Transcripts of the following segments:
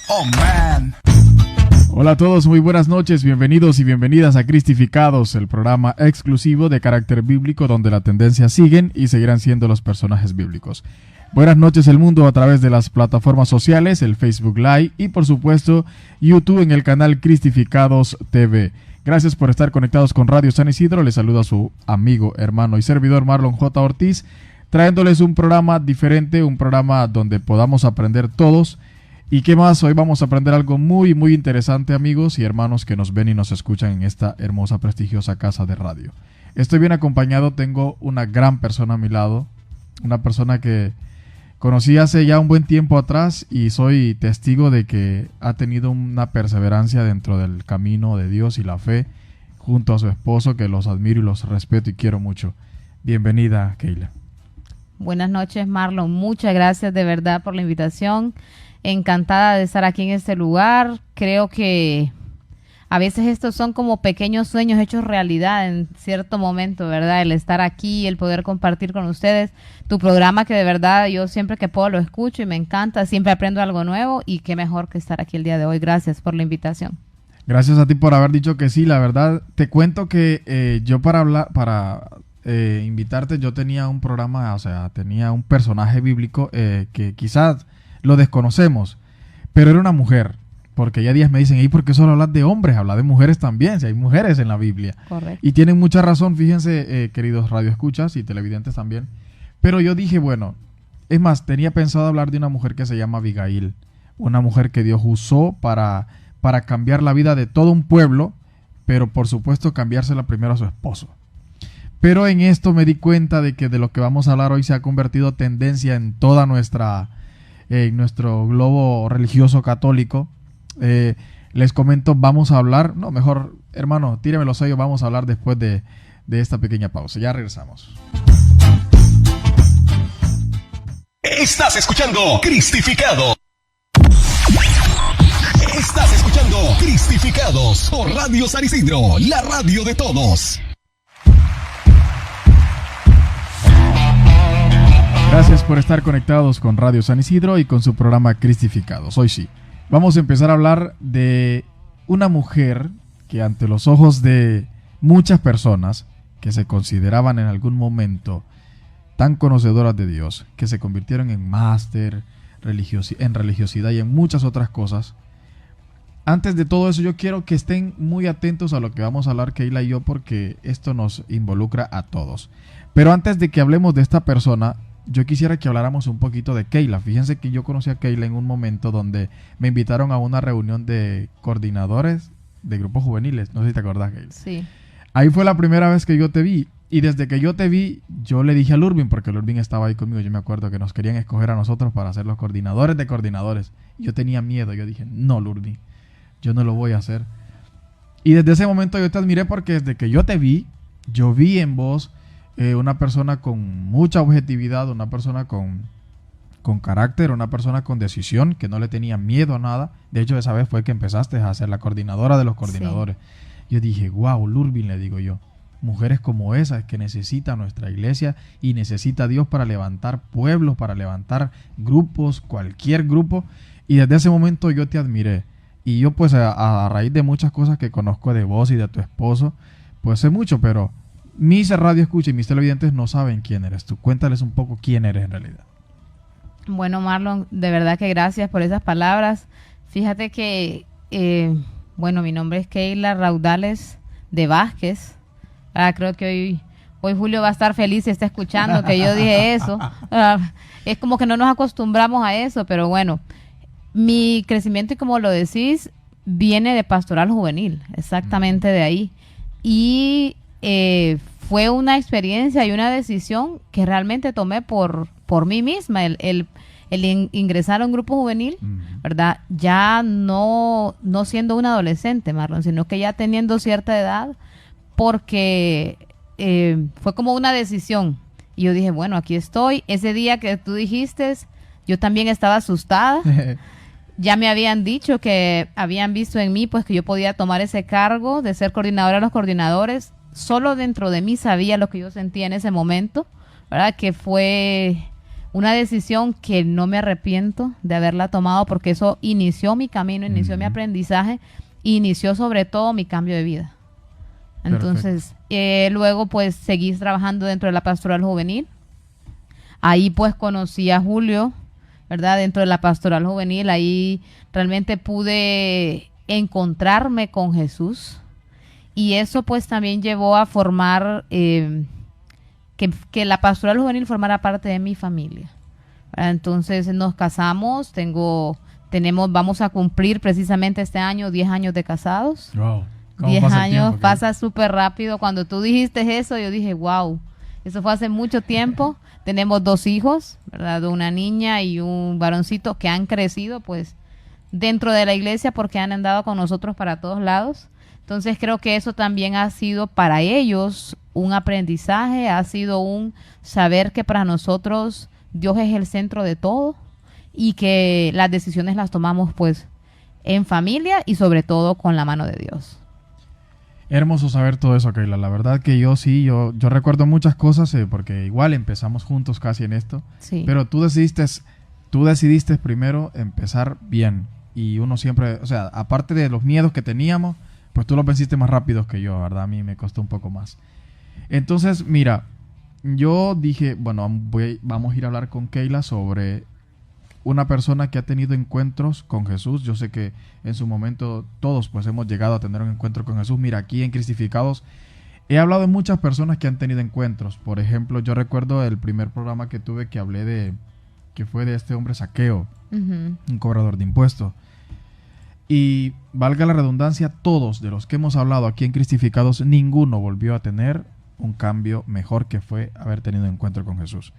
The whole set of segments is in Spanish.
Oh, man. Hola a todos, muy buenas noches, bienvenidos y bienvenidas a Cristificados, el programa exclusivo de carácter bíblico donde la tendencia siguen y seguirán siendo los personajes bíblicos. Buenas noches el mundo a través de las plataformas sociales, el Facebook Live y por supuesto YouTube en el canal Cristificados TV. Gracias por estar conectados con Radio San Isidro, les saluda su amigo, hermano y servidor Marlon J. Ortiz, trayéndoles un programa diferente, un programa donde podamos aprender todos. ¿Y qué más? Hoy vamos a aprender algo muy interesante, amigos y hermanos que nos ven y nos escuchan en esta hermosa, prestigiosa casa de radio. Estoy bien acompañado, tengo una gran persona a mi lado, una persona que conocí hace ya un buen tiempo atrás y soy testigo de que ha tenido una perseverancia dentro del camino de Dios y la fe junto a su esposo, que los admiro y los respeto y quiero mucho. Bienvenida, Keila. Buenas noches, Marlon. Muchas gracias de verdad por la invitación. Encantada de estar aquí en este lugar. Creo que a veces estos son como pequeños sueños hechos realidad en cierto momento, ¿verdad? El estar aquí, el poder compartir con ustedes tu programa, que de verdad yo siempre que puedo lo escucho y me encanta, siempre aprendo algo nuevo y qué mejor que estar aquí el día de hoy. Gracias por la invitación. Gracias a ti por haber dicho que sí, la verdad. Te cuento que yo para invitarte, yo tenía un programa, o sea, tenía un personaje bíblico que quizás lo desconocemos, pero era una mujer, porque ya días me dicen, ¿y por qué solo hablas de hombres? Habla de mujeres también, si hay mujeres en la Biblia. Correcto. Y tienen mucha razón, fíjense, queridos radioescuchas y televidentes también. Pero yo dije, bueno, es más, tenía pensado hablar de una mujer que se llama Abigail, una mujer que Dios usó para cambiar la vida de todo un pueblo, pero por supuesto cambiársela primero a su esposo. Pero en esto me di cuenta de que de lo que vamos a hablar hoy se ha convertido tendencia en toda nuestro globo religioso católico. Les comento, vamos a hablar, no, mejor, hermano, tíreme los sellos, vamos a hablar después de esta pequeña pausa. Ya regresamos. Estás escuchando Cristificado. Estás escuchando Cristificados por Radio San Isidro, la radio de todos. Gracias por estar conectados con Radio San Isidro y con su programa Cristificados. Hoy sí, vamos a empezar a hablar de una mujer que ante los ojos de muchas personas que se consideraban en algún momento tan conocedoras de Dios, que se convirtieron en máster en religiosidad y en muchas otras cosas. Antes de todo eso, yo quiero que estén muy atentos a lo que vamos a hablar Keila y yo, porque esto nos involucra a todos. Pero antes de que hablemos de esta persona, yo quisiera que habláramos un poquito de Keila. Fíjense que yo conocí a Keila en un momento donde me invitaron a una reunión de coordinadores de grupos juveniles. No sé si te acordás, Keila. Sí. Ahí fue la primera vez que yo te vi. Y desde que yo te vi, yo le dije a Lurvin, porque Lurvin estaba ahí conmigo. Yo me acuerdo que nos querían escoger a nosotros para ser los coordinadores de coordinadores. Y yo tenía miedo. Yo dije, no, Lurvin, yo no lo voy a hacer. Y desde ese momento yo te admiré, porque desde que yo te vi, yo vi en vos una persona con mucha objetividad, una persona con carácter, una persona con decisión, que no le tenía miedo a nada. De hecho, esa vez fue que empezaste a ser la coordinadora de los coordinadores. Sí. Yo dije, wow, Lurvin, le digo yo, mujeres como esas que necesita nuestra iglesia y necesita Dios para levantar pueblos, para levantar grupos, cualquier grupo. Y desde ese momento yo te admiré. Y yo pues a raíz de muchas cosas que conozco de vos y de tu esposo, pues sé mucho, pero mis radio escucha y mis televidentes no saben quién eres tú. Cuéntales un poco quién eres en realidad. Bueno, Marlon, de verdad que gracias por esas palabras. Fíjate que, mi nombre es Keila Raudales de Vázquez. Creo que hoy Julio va a estar feliz si está escuchando que yo dije eso. Es como que no nos acostumbramos a eso, pero bueno, mi crecimiento, y como lo decís, viene de pastoral juvenil, exactamente de ahí. Y fue una experiencia y una decisión que realmente tomé por mí misma, el ingresar a un grupo juvenil, ¿verdad? Ya no siendo una adolescente, Marlon, sino que ya teniendo cierta edad, porque fue como una decisión. Y yo dije, bueno, aquí estoy. Ese día que tú dijiste, yo también estaba asustada. Ya me habían dicho que habían visto en mí pues que yo podía tomar ese cargo de ser coordinadora de los coordinadores. Solo dentro de mí sabía lo que yo sentía en ese momento, ¿verdad? Que fue una decisión que no me arrepiento de haberla tomado, porque eso inició mi camino, inició mi aprendizaje, inició sobre todo mi cambio de vida. Entonces, luego pues seguí trabajando dentro de la pastoral juvenil. Ahí pues conocí a Julio, ¿verdad? Dentro de la pastoral juvenil, ahí realmente pude encontrarme con Jesús. Y eso pues también llevó a formar, que la pastoral juvenil formara parte de mi familia. Entonces nos casamos, vamos a cumplir precisamente este año 10 años de casados. Wow. 10 años, pasa súper rápido. Cuando tú dijiste eso, yo dije, wow, eso fue hace mucho tiempo. Tenemos 2 hijos, ¿verdad? Una niña y un varoncito que han crecido pues dentro de la iglesia porque han andado con nosotros para todos lados. Entonces creo que eso también ha sido para ellos un aprendizaje, ha sido un saber que para nosotros Dios es el centro de todo y que las decisiones las tomamos pues en familia y sobre todo con la mano de Dios. Hermoso saber todo eso, Keila. La verdad que yo recuerdo muchas cosas porque igual empezamos juntos casi en esto. Sí. Pero tú decidiste primero empezar bien. Y uno siempre, o sea, aparte de los miedos que teníamos, pues tú los venciste más rápido que yo, ¿verdad? A mí me costó un poco más. Entonces, mira, yo dije, bueno, vamos a ir a hablar con Keila sobre una persona que ha tenido encuentros con Jesús. Yo sé que en su momento todos pues hemos llegado a tener un encuentro con Jesús. Mira, aquí en Cristificados he hablado de muchas personas que han tenido encuentros. Por ejemplo, yo recuerdo el primer programa que tuve que hablé que fue de este hombre Zaqueo, un cobrador de impuestos. Y valga la redundancia, todos de los que hemos hablado aquí en Cristificados, ninguno volvió a tener un cambio mejor que fue haber tenido encuentro con Jesús.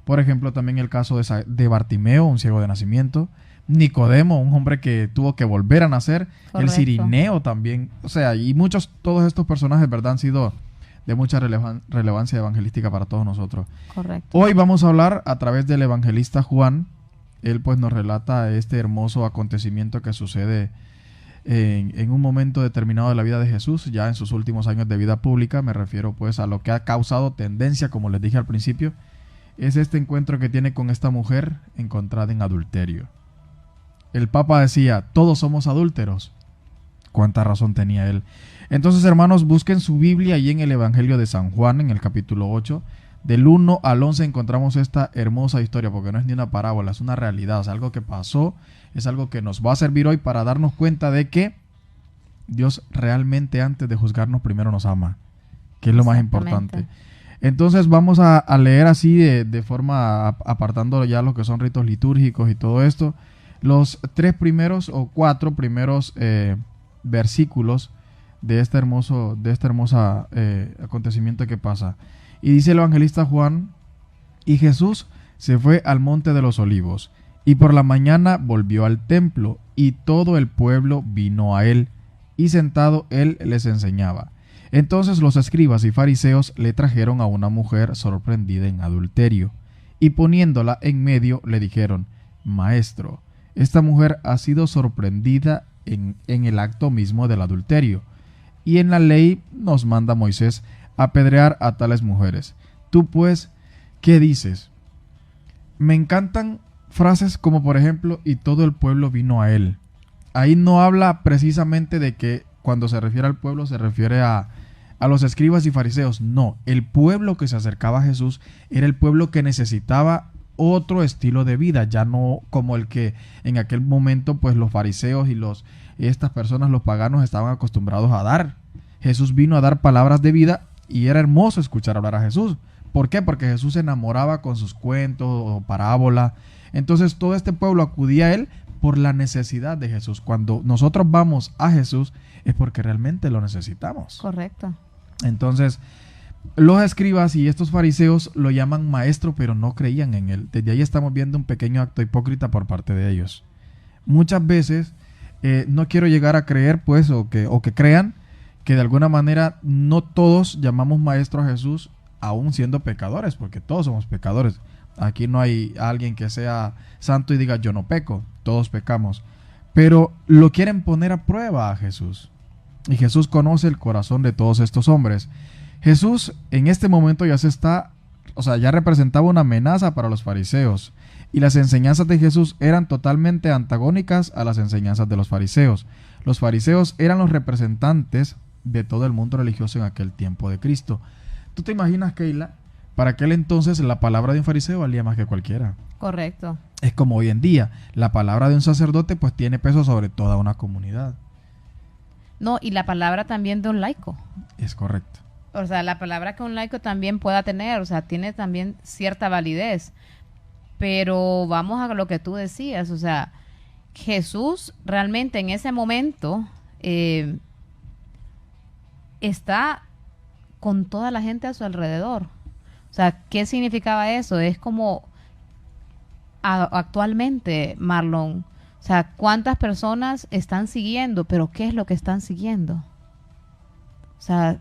Por ejemplo, también el caso de Bartimeo, un ciego de nacimiento. Nicodemo, un hombre que tuvo que volver a nacer. Correcto. El Cirineo también. O sea, y todos estos personajes, ¿verdad?, han sido de mucha relevancia evangelística para todos nosotros. Correcto. Hoy vamos a hablar a través del evangelista Juan. Él pues nos relata este hermoso acontecimiento que sucede en un momento determinado de la vida de Jesús, ya en sus últimos años de vida pública. Me refiero pues a lo que ha causado tendencia, como les dije al principio. Es este encuentro que tiene con esta mujer encontrada en adulterio. El Papa decía, todos somos adúlteros. ¿Cuánta razón tenía él? Entonces, hermanos, busquen su Biblia y en el Evangelio de San Juan, en el capítulo 8, del 1 al 11 encontramos esta hermosa historia, porque no es ni una parábola, es una realidad, es algo que pasó, es algo que nos va a servir hoy para darnos cuenta de que Dios realmente antes de juzgarnos primero nos ama, que es lo más importante. Entonces vamos a leer así de forma apartando ya lo que son ritos litúrgicos y todo esto, los 3 primeros o 4 primeros versículos de este hermoso acontecimiento que pasa. Y dice el evangelista Juan, y Jesús se fue al monte de los olivos, y por la mañana volvió al templo, y todo el pueblo vino a él, y sentado él les enseñaba. Entonces los escribas y fariseos le trajeron a una mujer sorprendida en adulterio, y poniéndola en medio le dijeron, Maestro, esta mujer ha sido sorprendida en el acto mismo del adulterio, y en la ley nos manda Moisés apedrear a tales mujeres. Tú pues, ¿qué dices? Me encantan frases como por ejemplo, y todo el pueblo vino a él. Ahí no habla precisamente de que cuando se refiere al pueblo se refiere a los escribas y fariseos. No, el pueblo que se acercaba a Jesús era el pueblo que necesitaba otro estilo de vida, ya no como el que en aquel momento pues los fariseos y estas personas, los paganos, estaban acostumbrados a dar. Jesús vino a dar palabras de vida y era hermoso escuchar hablar a Jesús. ¿Por qué? Porque Jesús se enamoraba con sus cuentos o parábolas. Entonces todo este pueblo acudía a él por la necesidad de Jesús. Cuando nosotros vamos a Jesús es porque realmente lo necesitamos. Correcto. Entonces los escribas y estos fariseos lo llaman maestro, pero no creían en él. Desde ahí estamos viendo un pequeño acto hipócrita por parte de ellos. Muchas veces no quiero llegar a creer pues o que crean que de alguna manera no todos llamamos maestro a Jesús aún siendo pecadores, porque todos somos pecadores. Aquí no hay alguien que sea santo y diga yo no peco, todos pecamos, pero lo quieren poner a prueba a Jesús, y Jesús conoce el corazón de todos estos hombres. Jesús en este momento ya se está o sea, ya representaba una amenaza para los fariseos. Y las enseñanzas de Jesús eran totalmente antagónicas a las enseñanzas de los fariseos. Los fariseos eran los representantes de todo el mundo religioso en aquel tiempo de Cristo. ¿Tú te imaginas, Keila? Para aquel entonces la palabra de un fariseo valía más que cualquiera. Correcto. Es como hoy en día, la palabra de un sacerdote pues tiene peso sobre toda una comunidad. No, y la palabra también de un laico. Es correcto. O sea, la palabra que un laico también pueda tener, o sea, tiene también cierta validez. Pero vamos a lo que tú decías, o sea, Jesús realmente en ese momento está con toda la gente a su alrededor. O sea, ¿qué significaba eso? Es como actualmente, Marlon, o sea, ¿cuántas personas están siguiendo? Pero ¿qué es lo que están siguiendo? O sea,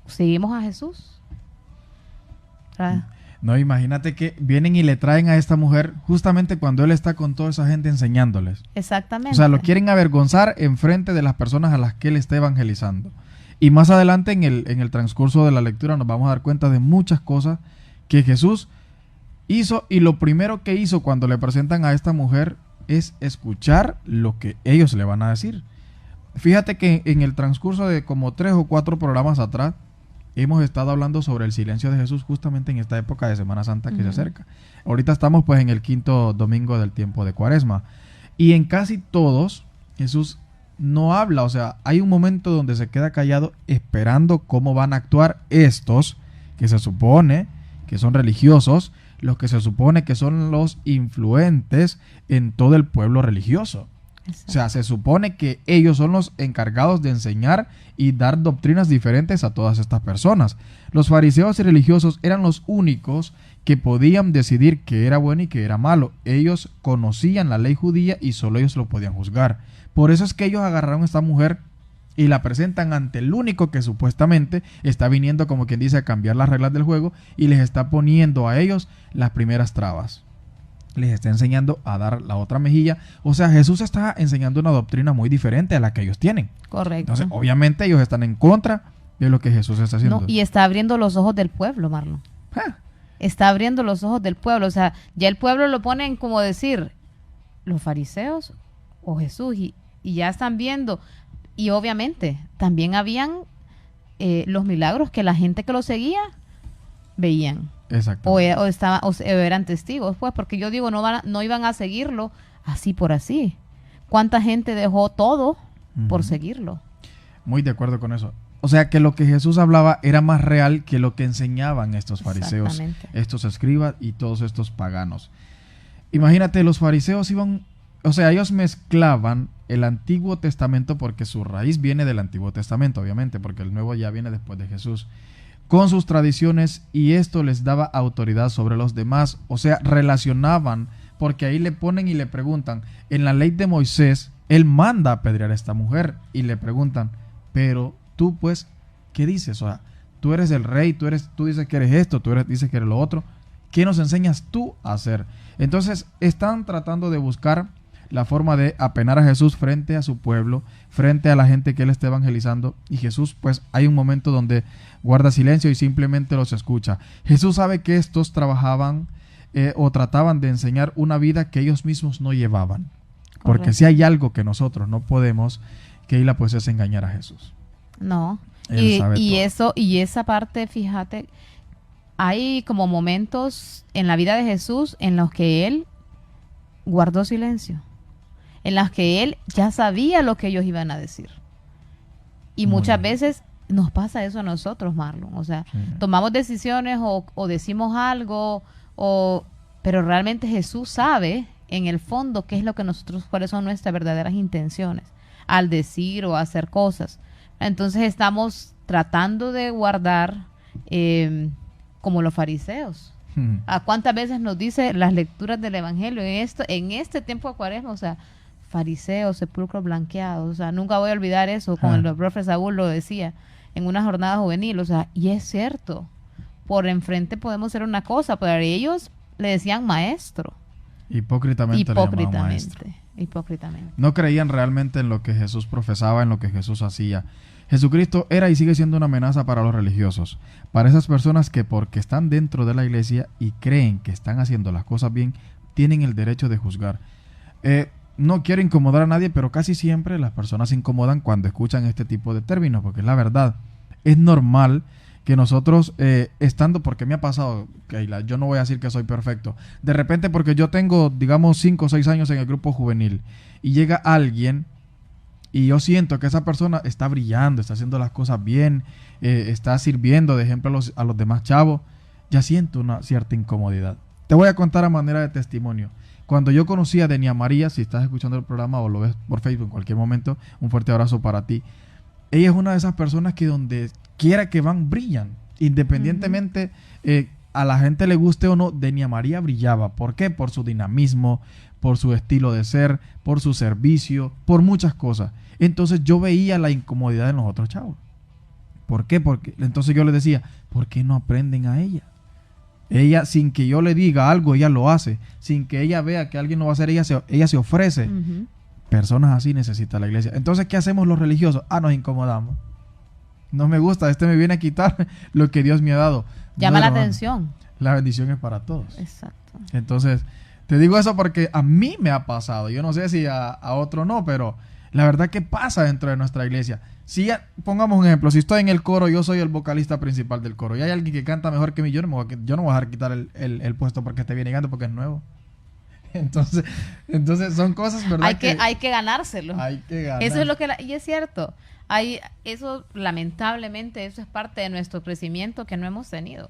¿seguimos a Jesús? O sea, no, imagínate que vienen y le traen a esta mujer justamente cuando él está con toda esa gente enseñándoles. exactamente. O sea, lo quieren avergonzar en frente de las personas a las que él está evangelizando. Y más adelante en el transcurso de la lectura nos vamos a dar cuenta de muchas cosas que Jesús hizo, y lo primero que hizo cuando le presentan a esta mujer es escuchar lo que ellos le van a decir. Fíjate que en el transcurso de como 3 o 4 programas atrás hemos estado hablando sobre el silencio de Jesús justamente en esta época de Semana Santa que se acerca. Ahorita estamos pues en el 5º domingo del tiempo de Cuaresma, y en casi todos Jesús no habla. O sea, hay un momento donde se queda callado esperando cómo van a actuar estos que se supone que son religiosos, los que se supone que son los influentes en todo el pueblo religioso. Exacto. O sea, se supone que ellos son los encargados de enseñar y dar doctrinas diferentes a todas estas personas. Los fariseos y religiosos eran los únicos que podían decidir qué era bueno y qué era malo. Ellos conocían la ley judía y solo ellos lo podían juzgar. Por eso es que ellos agarraron a esta mujer y la presentan ante el único que supuestamente está viniendo, como quien dice, a cambiar las reglas del juego, y les está poniendo a ellos las primeras trabas. Les está enseñando a dar la otra mejilla. O sea, Jesús está enseñando una doctrina muy diferente a la que ellos tienen. Correcto. Entonces, obviamente ellos están en contra de lo que Jesús está haciendo. No, y está abriendo los ojos del pueblo, Marlon. Está abriendo los ojos del pueblo. O sea, ya el pueblo lo ponen como decir, los fariseos o Jesús, y ya están viendo. Y obviamente también habían los milagros que la gente que lo seguía veían. Exacto. O eran testigos, pues, porque yo digo, no iban a seguirlo así por así. ¿Cuánta gente dejó todo por seguirlo? Muy de acuerdo con eso. O sea, que lo que Jesús hablaba era más real que lo que enseñaban estos fariseos, estos escribas y todos estos paganos. Imagínate, los fariseos iban, o sea, ellos mezclaban el Antiguo Testamento, porque su raíz viene del Antiguo Testamento, obviamente, porque el Nuevo ya viene después de Jesús, con sus tradiciones, y esto les daba autoridad sobre los demás. O sea, relacionaban, porque ahí le ponen y le preguntan, en la ley de Moisés, él manda a apedrear a esta mujer, y le preguntan, pero tú pues, ¿qué dices? O sea, tú eres el rey, tú dices que eres esto, dices que eres lo otro, ¿qué nos enseñas tú a hacer? Entonces, están tratando de buscar la forma de apenar a Jesús frente a su pueblo, frente a la gente que él está evangelizando, y Jesús, pues, hay un momento donde guarda silencio y simplemente los escucha. Jesús sabe que estos trabajaban o trataban de enseñar una vida que ellos mismos no llevaban. Correcto. Porque si hay algo que nosotros no podemos, Keila, pues es engañar a Jesús. No. Y esa parte, fíjate, hay como momentos en la vida de Jesús en los que él guardó silencio, en las que él ya sabía lo que ellos iban a decir. Y muchas veces nos pasa eso a nosotros, Marlon. O sea, tomamos decisiones o decimos algo, pero realmente Jesús sabe en el fondo qué es lo que cuáles son nuestras verdaderas intenciones al decir o hacer cosas. Entonces estamos tratando de guardar como los fariseos. ¿A cuántas veces nos dice las lecturas del Evangelio en este tiempo de Cuaresma? O sea, fariseos, sepulcros blanqueados. O sea, nunca voy a olvidar eso, como el profe Saúl lo decía en una jornada juvenil. O sea, y es cierto, por enfrente podemos ser una cosa, pero ellos le decían maestro. Hipócritamente. Hipócritamente. No creían realmente en lo que Jesús profesaba, en lo que Jesús hacía. Jesucristo era y sigue siendo una amenaza para los religiosos, para esas personas que porque están dentro de la iglesia y creen que están haciendo las cosas bien, tienen el derecho de juzgar. No quiero incomodar a nadie, pero casi siempre las personas se incomodan cuando escuchan este tipo de términos, porque es la verdad. Es normal que nosotros, estando, porque me ha pasado, Keila, yo no voy a decir que soy perfecto, de repente porque yo tengo, digamos, 5 o 6 años en el grupo juvenil, y llega alguien, y yo siento que esa persona está brillando, está haciendo las cosas bien, está sirviendo de ejemplo a los demás chavos, ya siento una cierta incomodidad. Te voy a contar a manera de testimonio. Cuando yo conocí a Denia María, si estás escuchando el programa o lo ves por Facebook en cualquier momento, un fuerte abrazo para ti. Ella es una de esas personas que donde quiera que van, brillan. Independientemente a la gente le guste o no, Denia María brillaba. ¿Por qué? Por su dinamismo, por su estilo de ser, por su servicio, por muchas cosas. Entonces yo veía la incomodidad de los otros chavos. ¿Por qué? Porque entonces yo les decía, ¿por qué no aprenden a ella? Ella, sin que yo le diga algo, ella lo hace. Sin que ella vea que alguien lo va a hacer, ella se ofrece. Personas así necesita la iglesia. Entonces, ¿qué hacemos los religiosos? Nos incomodamos. No me gusta, me viene a quitar lo que Dios me ha dado. Llama la atención. La bendición es para todos. Exacto. Entonces, te digo eso porque a mí me ha pasado. Yo no sé si a otro no, pero la verdad que pasa dentro de nuestra iglesia. Si pongamos un ejemplo, si estoy en el coro, yo soy el vocalista principal del coro y hay alguien que canta mejor que mí, yo no me voy a dejar quitar el puesto porque esté bien llegando, porque es nuevo. Entonces son cosas, ¿verdad? Hay que ganárselo. Hay que ganar. Eso es lo que y es cierto. Eso lamentablemente eso es parte de nuestro crecimiento que no hemos tenido.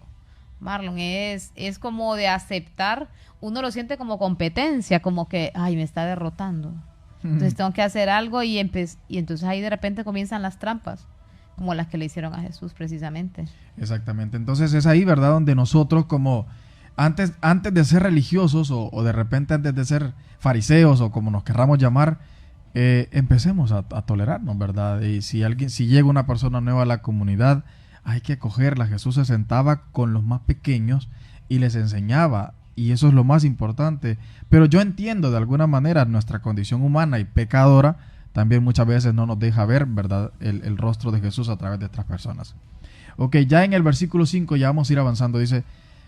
Marlon, es como de aceptar, uno lo siente como competencia, como que me está derrotando. Entonces tengo que hacer algo y entonces ahí de repente comienzan las trampas, como las que le hicieron a Jesús precisamente. Exactamente. Entonces es ahí, ¿verdad?, donde nosotros como antes de ser religiosos o de repente antes de ser fariseos o como nos querramos llamar, empecemos a tolerarnos, ¿verdad? Y si llega una persona nueva a la comunidad, hay que acogerla. Jesús se sentaba con los más pequeños y les enseñaba. Y eso es lo más importante. Pero yo entiendo de alguna manera nuestra condición humana y pecadora también muchas veces no nos deja ver, ¿verdad?, el rostro de Jesús a través de otras personas. Ok, ya en el versículo 5 ya vamos a ir avanzando. Dice,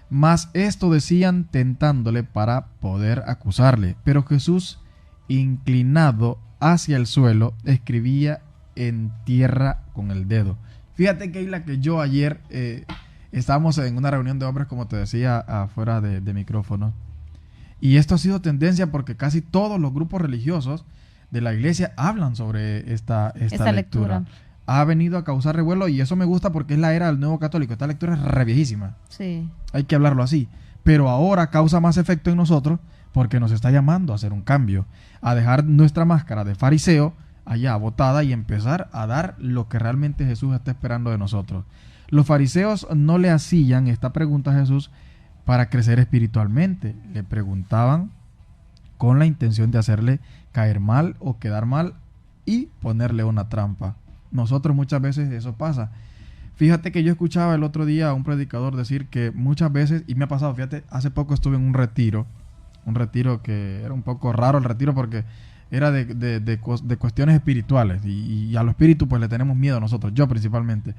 mas esto decían tentándole para poder acusarle. Pero Jesús, inclinado hacia el suelo, escribía en tierra con el dedo. Fíjate, Keila, que yo ayer... estábamos en una reunión de hombres, como te decía, afuera de micrófono. Y esto ha sido tendencia porque casi todos los grupos religiosos de la iglesia hablan sobre esta lectura. Ha venido a causar revuelo y eso me gusta porque es la era del nuevo católico. Esta lectura es re viejísima. Sí. Hay que hablarlo así. Pero ahora causa más efecto en nosotros porque nos está llamando a hacer un cambio. A dejar nuestra máscara de fariseo allá botada y empezar a dar lo que realmente Jesús está esperando de nosotros. Los fariseos no le hacían esta pregunta a Jesús para crecer espiritualmente. Le preguntaban con la intención de hacerle caer mal o quedar mal y ponerle una trampa. Nosotros muchas veces eso pasa. Fíjate que yo escuchaba el otro día a un predicador decir que muchas veces, y me ha pasado, fíjate, hace poco estuve en un retiro que era un poco raro el retiro porque era de cuestiones espirituales y a los espíritus pues le tenemos miedo a nosotros, yo principalmente.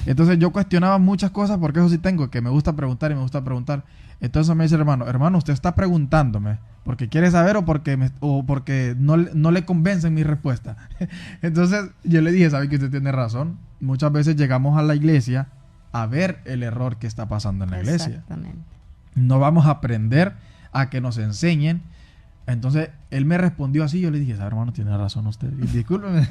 Entonces yo cuestionaba muchas cosas porque eso sí tengo, que me gusta preguntar y me gusta preguntar. Entonces me dice el hermano, usted está preguntándome porque quiere saber o porque no le convencen mi respuesta. Entonces yo le dije, ¿sabe que usted tiene razón? Muchas veces llegamos a la iglesia a ver el error que está pasando en la iglesia. Exactamente. No vamos a aprender a que nos enseñen. Entonces él me respondió así, yo le dije, hermano, tiene razón usted, discúlpeme.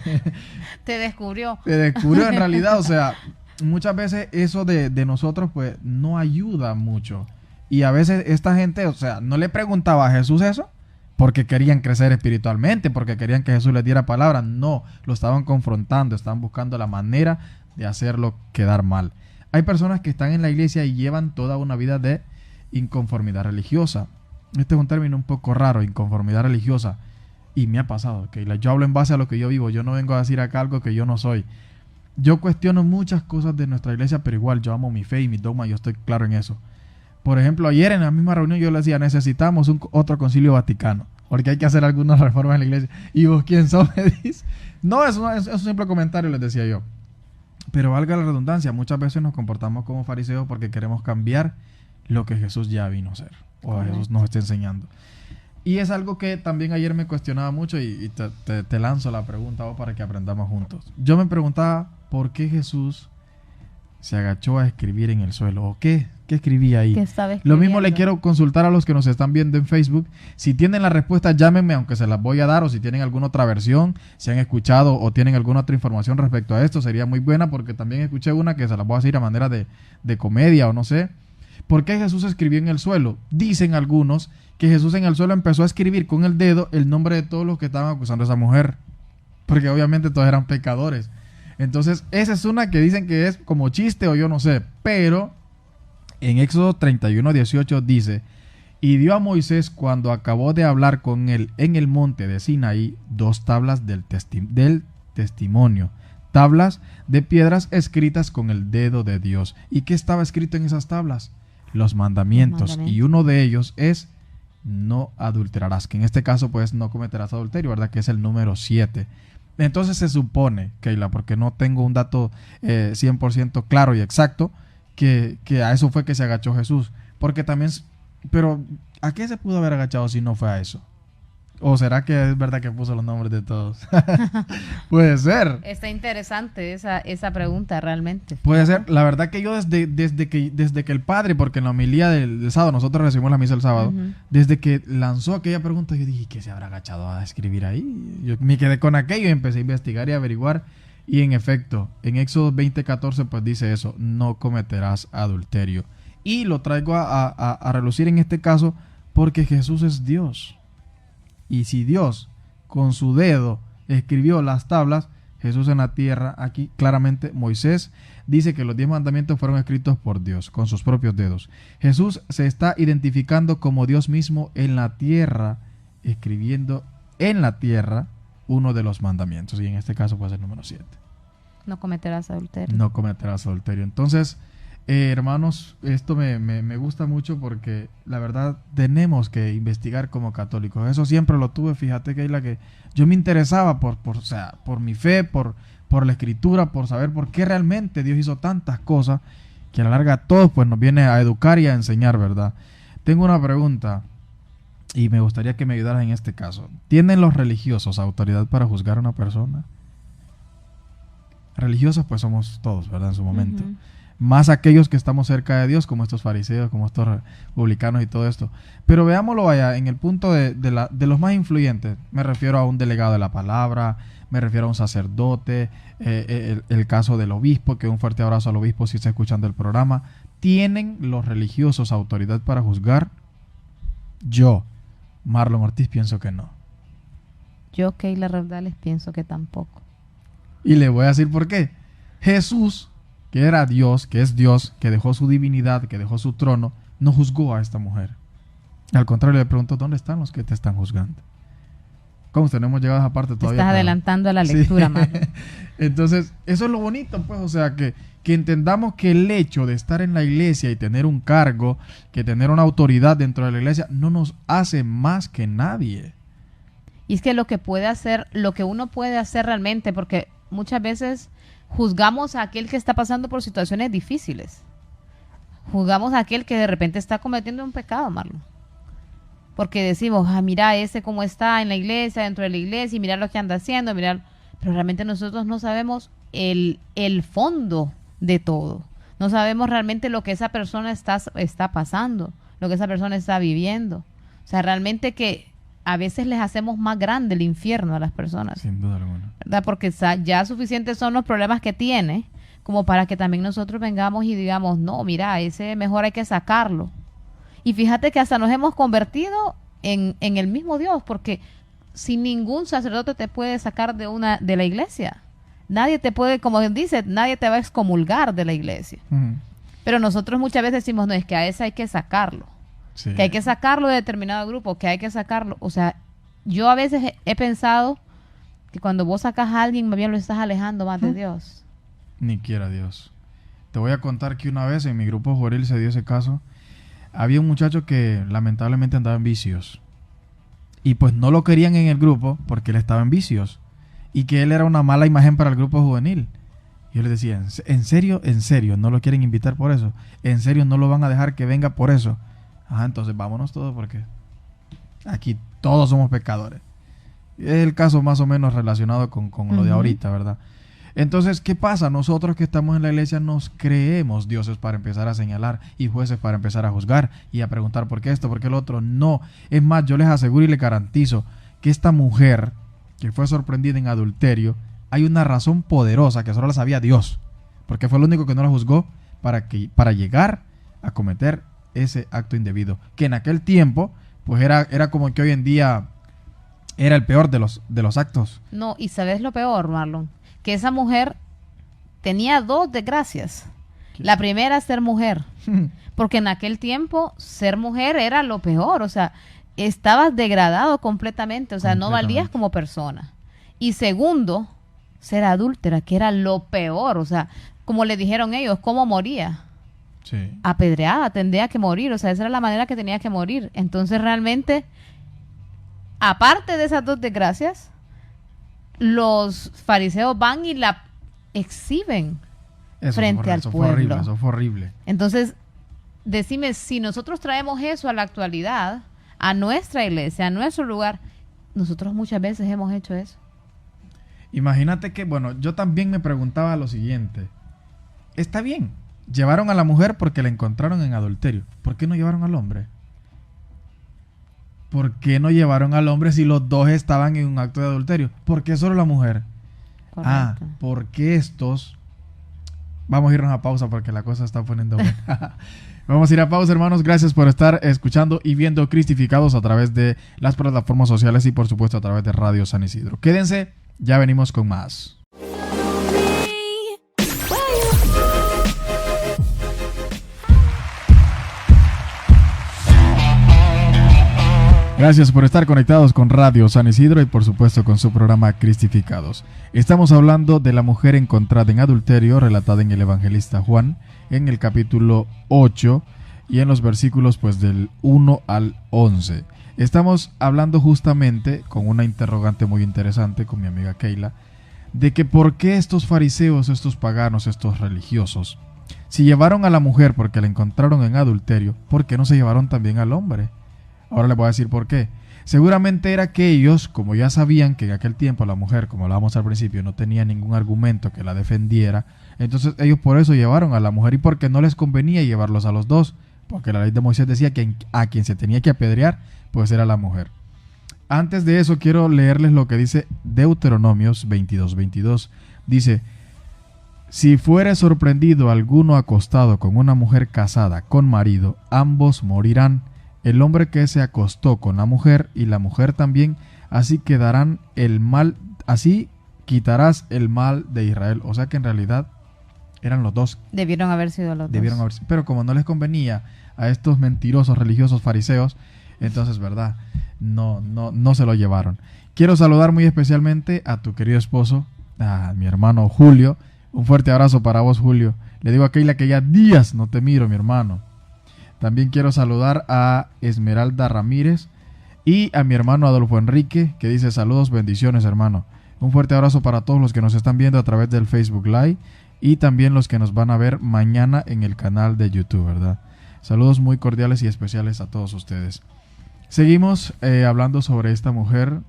Te descubrió en realidad, o sea, muchas veces eso de nosotros pues no ayuda mucho. Y a veces esta gente, o sea, no le preguntaba a Jesús eso porque querían crecer espiritualmente, porque querían que Jesús les diera palabras. No, lo estaban confrontando, estaban buscando la manera de hacerlo quedar mal. Hay personas que están en la iglesia y llevan toda una vida de inconformidad religiosa. Este es un término un poco raro, inconformidad religiosa. Y me ha pasado, que yo hablo en base a lo que yo vivo. Yo no vengo a decir acá algo que yo no soy. Yo cuestiono muchas cosas de nuestra iglesia, pero igual yo amo mi fe y mi dogma, yo estoy claro en eso. Por ejemplo, ayer en la misma reunión yo le decía, necesitamos otro concilio vaticano, porque hay que hacer algunas reformas en la iglesia. ¿Y vos quién sos? Me dice. No, es un simple comentario, les decía yo. Pero valga la redundancia, muchas veces nos comportamos como fariseos porque queremos cambiar lo que Jesús ya vino a hacer, o Correcto. Jesús nos está enseñando. Y es algo que también ayer me cuestionaba mucho y te lanzo la pregunta vos para que aprendamos juntos. Yo me preguntaba por qué Jesús se agachó a escribir en el suelo, o qué escribía ahí. ¿Qué estaba Lo mismo escribiendo? le quiero consultar a los que nos están viendo en Facebook. Si tienen la respuesta, llámenme, aunque se las voy a dar, o si tienen alguna otra versión, si han escuchado o tienen alguna otra información respecto a esto, sería muy buena, porque también escuché una que se las voy a decir a manera de comedia o no sé. ¿Por qué Jesús escribió en el suelo? Dicen algunos que Jesús en el suelo empezó a escribir con el dedo el nombre de todos los que estaban acusando a esa mujer, porque obviamente todos eran pecadores. Entonces, esa es una que dicen que es como chiste o yo no sé, pero en Éxodo 31:18 dice: y dio a Moisés, cuando acabó de hablar con él en el monte de Sinaí, 2 tablas del testimonio, tablas de piedras escritas con el dedo de Dios. ¿Y qué estaba escrito en esas tablas? Los mandamientos. Y uno de ellos es: no adulterarás, que en este caso pues no cometerás adulterio, ¿verdad? Que es el número 7. Entonces se supone, Keila, porque no tengo un dato 100% claro y exacto, que a eso fue que se agachó Jesús. Porque también, pero ¿a qué se pudo haber agachado si no fue a eso? ¿O será que es verdad que puso los nombres de todos? Puede ser. Está interesante esa pregunta realmente. Puede ser. La verdad que yo desde que el padre, porque en la homilía del sábado, nosotros recibimos la misa el sábado, desde que lanzó aquella pregunta, yo dije, ¿qué se habrá agachado a escribir ahí? Yo me quedé con aquello y empecé a investigar y a averiguar. Y en efecto, en Éxodo 20:14 pues dice eso: no cometerás adulterio. Y lo traigo a relucir en este caso porque Jesús es Dios. Y si Dios con su dedo escribió las tablas, Jesús en la tierra, aquí claramente Moisés dice que los 10 mandamientos fueron escritos por Dios con sus propios dedos. Jesús se está identificando como Dios mismo en la tierra, escribiendo en la tierra uno de los mandamientos, y en este caso pues el número 7. No cometerás adulterio. No cometerás adulterio. Entonces, hermanos, esto me gusta mucho porque la verdad tenemos que investigar como católicos. Eso siempre lo tuve, fíjate, Keila, que yo me interesaba por mi fe, por la escritura, por saber por qué realmente Dios hizo tantas cosas, que a la larga a todos pues nos viene a educar y a enseñar, ¿verdad? Tengo una pregunta y me gustaría que me ayudaras en este caso. ¿Tienen los religiosos autoridad para juzgar a una persona? Religiosos pues somos todos, ¿verdad? En su momento. Más aquellos que estamos cerca de Dios, como estos fariseos, como estos publicanos y todo esto. Pero veámoslo allá, en el punto de los más influyentes. Me refiero a un delegado de la palabra, me refiero a un sacerdote, el caso del obispo, que un fuerte abrazo al obispo si está escuchando el programa. ¿Tienen los religiosos autoridad para juzgar? Yo, Marlon Ortiz, pienso que no. Yo, Keila Raudales, pienso que tampoco. Y le voy a decir por qué. Jesús, que era Dios, que es Dios, que dejó su divinidad, que dejó su trono, no juzgó a esta mujer. Al contrario, le preguntó: ¿dónde están los que te están juzgando? ¿Cómo tenemos llegado a esa parte todavía? Estás adelantando a la lectura, sí. Marlon. Entonces, eso es lo bonito, pues, o sea, que entendamos que el hecho de estar en la iglesia y tener un cargo, que tener una autoridad dentro de la iglesia, no nos hace más que nadie. Y es que lo que uno puede hacer realmente, porque muchas veces juzgamos a aquel que está pasando por situaciones difíciles. Juzgamos a aquel que de repente está cometiendo un pecado, Marlon. Porque decimos, mira ese cómo está en la iglesia, dentro de la iglesia, y mira lo que anda haciendo, pero realmente nosotros no sabemos el fondo de todo. No sabemos realmente lo que esa persona está pasando, lo que esa persona está viviendo. O sea, realmente que a veces les hacemos más grande el infierno a las personas. Sin duda alguna. ¿Verdad? Porque ya suficientes son los problemas que tiene como para que también nosotros vengamos y digamos, no, mira, ese mejor hay que sacarlo. Y fíjate que hasta nos hemos convertido en el mismo Dios, porque sin ningún sacerdote te puede sacar de la iglesia. Nadie te puede, como dice, nadie te va a excomulgar de la iglesia. Pero nosotros muchas veces decimos, no, es que a ese hay que sacarlo. Sí. Que hay que sacarlo de determinado grupo, que hay que sacarlo. O sea, yo a veces he pensado que cuando vos sacas a alguien, más bien lo estás alejando más de Dios. Ni quiera Dios. Te voy a contar que una vez en mi grupo juvenil se dio ese caso. Había un muchacho que lamentablemente andaba en vicios. Y pues no lo querían en el grupo porque él estaba en vicios. Y que él era una mala imagen para el grupo juvenil. Y yo les decía, ¿en serio? ¿En serio? ¿No lo quieren invitar por eso? ¿En serio no lo van a dejar que venga por eso? Ajá, entonces vámonos todos porque aquí todos somos pecadores. Es el caso más o menos relacionado con lo de ahorita, ¿verdad? Entonces, ¿qué pasa? Nosotros que estamos en la iglesia nos creemos dioses para empezar a señalar y jueces para empezar a juzgar y a preguntar por qué esto, por qué el otro. No, es más, yo les aseguro y les garantizo que esta mujer que fue sorprendida en adulterio, hay una razón poderosa que solo la sabía Dios, porque fue el único que no la juzgó para llegar a cometer ese acto indebido, que en aquel tiempo pues era como que hoy en día era el peor de los actos. No, y ¿sabes lo peor, Marlon? Que esa mujer tenía 2 desgracias. La primera, ser mujer, porque en aquel tiempo ser mujer era lo peor, o sea, estabas degradado completamente, o sea, no valías como persona. Y segundo, ser adúltera, que era lo peor, o sea, como le dijeron ellos, ¿cómo moría? Sí. Apedreada, tendría que morir, o sea, esa era la manera que tenía que morir. Entonces realmente, aparte de esas 2 desgracias, los fariseos van y la exhiben frente al pueblo. Eso fue horrible. Entonces, decime, si nosotros traemos eso a la actualidad, a nuestra iglesia, a nuestro lugar, nosotros muchas veces hemos hecho eso. Imagínate que, bueno, yo también me preguntaba lo siguiente. Está bien, llevaron a la mujer porque la encontraron en adulterio. ¿Por qué no llevaron al hombre? ¿Por qué no llevaron al hombre si los dos estaban en un acto de adulterio? ¿Por qué solo la mujer? Correcto. Porque estos... Vamos a irnos a pausa porque la cosa está poniendo buena. Vamos a ir a pausa, hermanos. Gracias por estar escuchando y viendo Cristificados a través de las plataformas sociales y por supuesto a través de Radio San Isidro. Quédense, ya venimos con más. Gracias por estar conectados con Radio San Isidro y por supuesto con su programa Cristificados. Estamos hablando de la mujer encontrada en adulterio, relatada en el evangelista Juan, en el capítulo 8 y en los versículos pues del 1 al 11. Estamos hablando justamente con una interrogante muy interesante con mi amiga Keila, de que por qué estos fariseos, estos paganos, estos religiosos, si llevaron a la mujer porque la encontraron en adulterio, ¿por qué no se llevaron también al hombre? Ahora les voy a decir por qué. Seguramente era que ellos, como ya sabían que en aquel tiempo la mujer, como hablábamos al principio, no tenía ningún argumento que la defendiera, entonces ellos por eso llevaron a la mujer y porque no les convenía llevarlos a los dos, porque la ley de Moisés decía que a quien se tenía que apedrear, pues era la mujer. Antes de eso quiero leerles lo que dice Deuteronomios 22:22. Dice: si fuere sorprendido alguno acostado con una mujer casada con marido, ambos morirán. El hombre que se acostó con la mujer y la mujer también, así quedarán el mal, así quitarás el mal de Israel. O sea que en realidad eran los dos. Debieron haber sido los dos. Pero como no les convenía a estos mentirosos religiosos fariseos, entonces, ¿verdad? No se lo llevaron. Quiero saludar muy especialmente a tu querido esposo, a mi hermano Julio. Un fuerte abrazo para vos, Julio. Le digo a Keila que ya días no te miro, mi hermano. También quiero saludar a Esmeralda Ramírez y a mi hermano Adolfo Enrique, que dice saludos, bendiciones, hermano. Un fuerte abrazo para todos los que nos están viendo a través del Facebook Live y también los que nos van a ver mañana en el canal de YouTube, ¿verdad? Saludos muy cordiales y especiales a todos ustedes. Seguimos hablando sobre esta mujer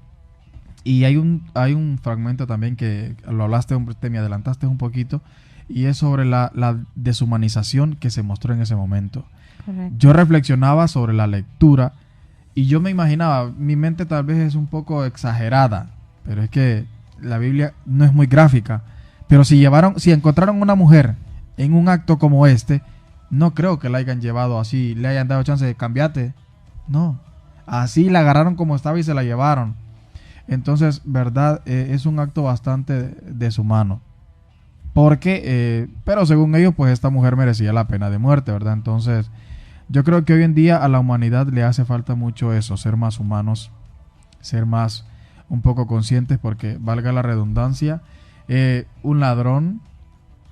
y hay un fragmento también que lo hablaste, te me adelantaste un poquito, y es sobre la deshumanización que se mostró en ese momento. Correcto. Yo reflexionaba sobre la lectura y yo me imaginaba, mi mente tal vez es un poco exagerada, pero es que la Biblia no es muy gráfica. Pero si encontraron una mujer en un acto como este, no creo que la hayan llevado así, le hayan dado chance de cambiarte. No, así la agarraron como estaba y se la llevaron. Entonces, verdad, es un acto bastante deshumano. Porque, pero según ellos, pues esta mujer merecía la pena de muerte, ¿verdad? Entonces, yo creo que hoy en día a la humanidad le hace falta mucho eso, ser más humanos, ser más un poco conscientes, porque valga la redundancia, un ladrón,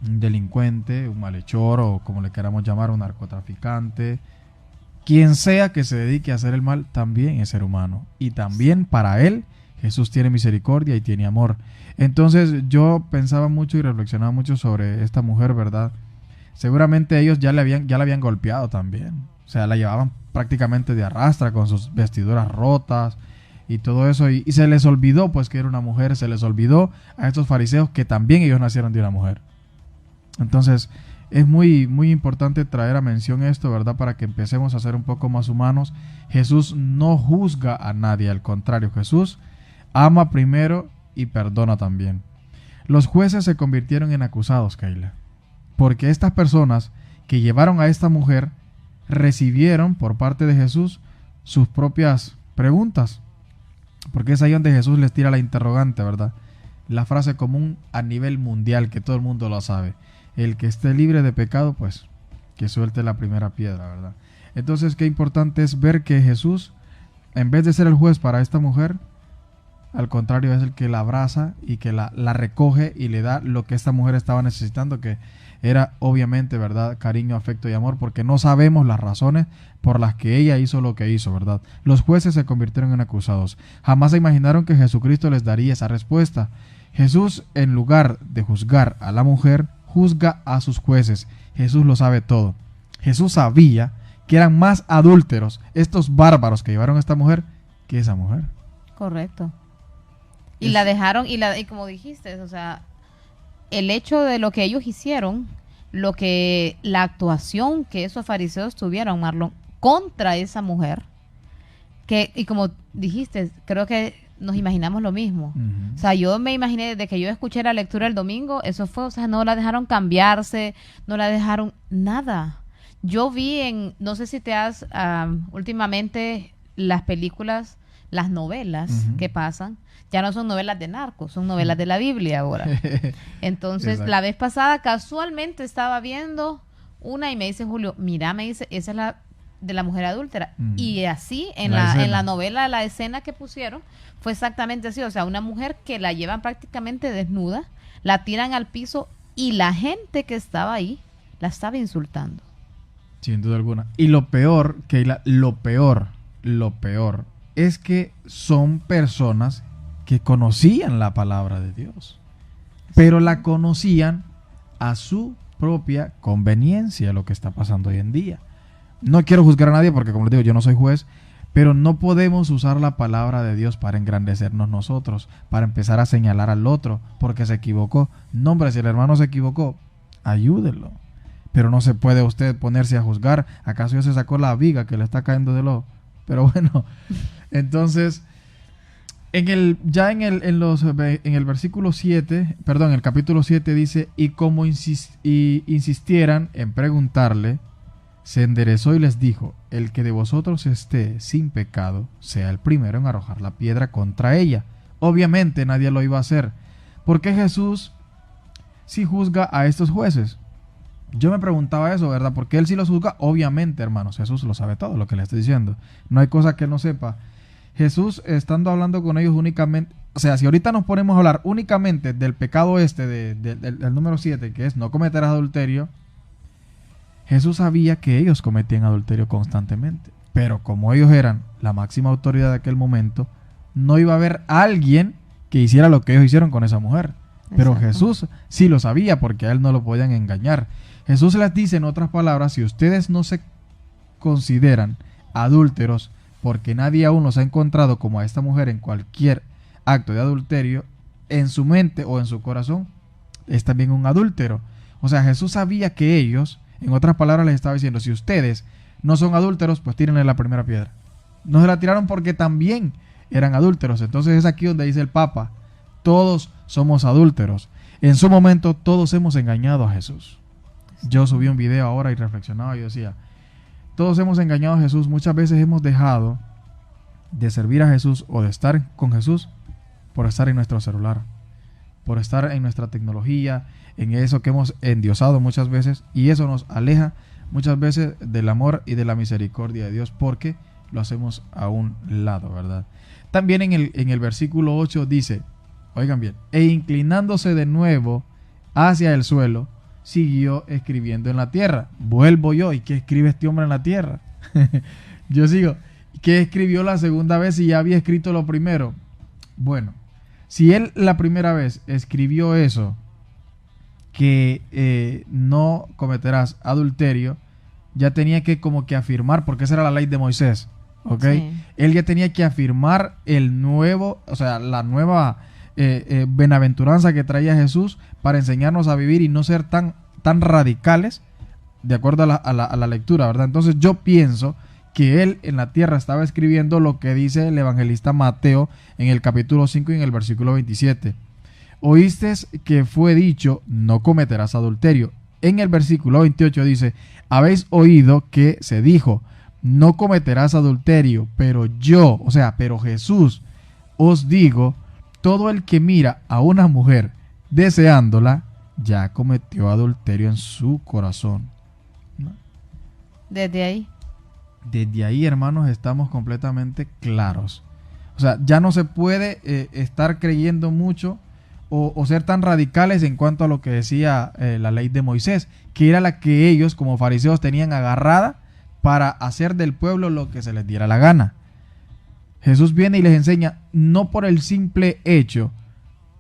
un delincuente, un malhechor o como le queramos llamar, un narcotraficante, quien sea que se dedique a hacer el mal, también es ser humano. Y también para él Jesús tiene misericordia y tiene amor. Entonces yo pensaba mucho y reflexionaba mucho sobre esta mujer, ¿verdad? Seguramente ellos ya la habían golpeado también. O sea, la llevaban prácticamente de arrastra con sus vestiduras rotas y todo eso. Y se les olvidó pues que era una mujer. Se les olvidó a estos fariseos que también ellos nacieron de una mujer. Entonces es muy, muy importante traer a mención esto, ¿verdad? Para que empecemos a ser un poco más humanos. Jesús no juzga a nadie. Al contrario, Jesús ama primero y perdona también. Los jueces se convirtieron en acusados, Keila, porque estas personas que llevaron a esta mujer recibieron por parte de Jesús sus propias preguntas, porque es ahí donde Jesús les tira la interrogante, ¿verdad? La frase común a nivel mundial que todo el mundo lo sabe: el que esté libre de pecado, pues que suelte la primera piedra, ¿verdad? Entonces, qué importante es ver que Jesús, en vez de ser el juez para esta mujer, al contrario, es el que la abraza y que la recoge y le da lo que esta mujer estaba necesitando, que era obviamente, ¿verdad?, cariño, afecto y amor, porque no sabemos las razones por las que ella hizo lo que hizo, ¿verdad? Los jueces se convirtieron en acusados. Jamás se imaginaron que Jesucristo les daría esa respuesta. Jesús, en lugar de juzgar a la mujer, juzga a sus jueces. Jesús lo sabe todo. Jesús sabía que eran más adúlteros estos bárbaros que llevaron a esta mujer que esa mujer. Correcto. Y la dejaron, y como dijiste, o sea, el hecho de lo que ellos hicieron, la actuación que esos fariseos tuvieron, Marlon, contra esa mujer, y como dijiste, creo que nos imaginamos lo mismo. O sea, yo me imaginé desde que yo escuché la lectura el domingo, eso fue, o sea, no la dejaron cambiarse, no la dejaron nada. Yo vi no sé si te has, últimamente las películas, las novelas que pasan, ya no son novelas de narcos, son novelas de la Biblia ahora. Entonces, exacto. La vez pasada casualmente estaba viendo una y me dice Julio, mira, me dice, esa es la de la mujer adúltera. Y así, en la novela, la escena que pusieron, fue exactamente así. O sea, una mujer que la llevan prácticamente desnuda, la tiran al piso y la gente que estaba ahí la estaba insultando. Sin duda alguna. Y lo peor, Keila, lo peor es que son personas que conocían la palabra de Dios, pero la conocían a su propia conveniencia, lo que está pasando hoy en día. No quiero juzgar a nadie porque, como les digo, yo no soy juez, pero no podemos usar la palabra de Dios para engrandecernos nosotros, para empezar a señalar al otro porque se equivocó. No, hombre, si el hermano se equivocó, ayúdenlo. Pero no se puede usted ponerse a juzgar. ¿Acaso ya se sacó la viga que le está cayendo del ojo? Pero bueno, entonces, en el versículo 7, perdón, el capítulo 7 dice, y como insistieran en preguntarle, se enderezó y les dijo, el que de vosotros esté sin pecado, sea el primero en arrojar la piedra contra ella. Obviamente nadie lo iba a hacer. ¿Por qué Jesús sí juzga a estos jueces? Yo me preguntaba eso, ¿verdad? ¿Por qué él sí los juzga? Obviamente, hermanos, Jesús lo sabe todo lo que le estoy diciendo. No hay cosa que él no sepa. Jesús, estando hablando con ellos únicamente, o sea, si ahorita nos ponemos a hablar únicamente del pecado del número 7, que es no cometerás adulterio, Jesús sabía que ellos cometían adulterio constantemente. Pero como ellos eran la máxima autoridad de aquel momento, no iba a haber alguien que hiciera lo que ellos hicieron con esa mujer. Pero exacto. Jesús sí lo sabía porque a él no lo podían engañar. Jesús les dice, en otras palabras, si ustedes no se consideran adúlteros porque nadie aún los ha encontrado como a esta mujer en cualquier acto de adulterio, en su mente o en su corazón es también un adúltero. O sea, Jesús sabía que ellos, en otras palabras, les estaba diciendo, si ustedes no son adúlteros, pues tírenle la primera piedra. No se la tiraron porque también eran adúlteros. Entonces es aquí donde dice el Papa, todos somos adúlteros. En su momento todos hemos engañado a Jesús. Yo subí un video ahora y reflexionaba y decía, todos hemos engañado a Jesús. Muchas veces hemos dejado de servir a Jesús o de estar con Jesús por estar en nuestro celular, por estar en nuestra tecnología, en eso que hemos endiosado muchas veces, y eso nos aleja muchas veces del amor y de la misericordia de Dios porque lo hacemos a un lado, ¿verdad? También en el versículo 8 dice, oigan bien, e inclinándose de nuevo hacia el suelo, siguió escribiendo en la tierra. Vuelvo yo, ¿y qué escribe este hombre en la tierra? Yo sigo, ¿qué escribió la segunda vez si ya había escrito lo primero? Bueno, si él la primera vez escribió eso, que no cometerás adulterio, ya tenía que como que afirmar, porque esa era la ley de Moisés, ¿ok? Sí. Él ya tenía que afirmar el nuevo, o sea, la nueva benaventuranza que traía Jesús para enseñarnos a vivir y no ser tan radicales, de acuerdo a la lectura, ¿verdad? Entonces yo pienso que él en la tierra estaba escribiendo lo que dice el evangelista Mateo en el capítulo 5 y en el versículo 27. Oíste que fue dicho, no cometerás adulterio. En el versículo 28 dice, habéis oído que se dijo, no cometerás adulterio, pero yo, o sea, pero Jesús, os digo, todo el que mira a una mujer deseándola, ya cometió adulterio en su corazón. ¿No? Desde ahí. Desde ahí, hermanos, estamos completamente claros. O sea, ya no se puede estar creyendo mucho o ser tan radicales en cuanto a lo que decía la ley de Moisés, que era la que ellos como fariseos tenían agarrada para hacer del pueblo lo que se les diera la gana. Jesús viene y les enseña, no por el simple hecho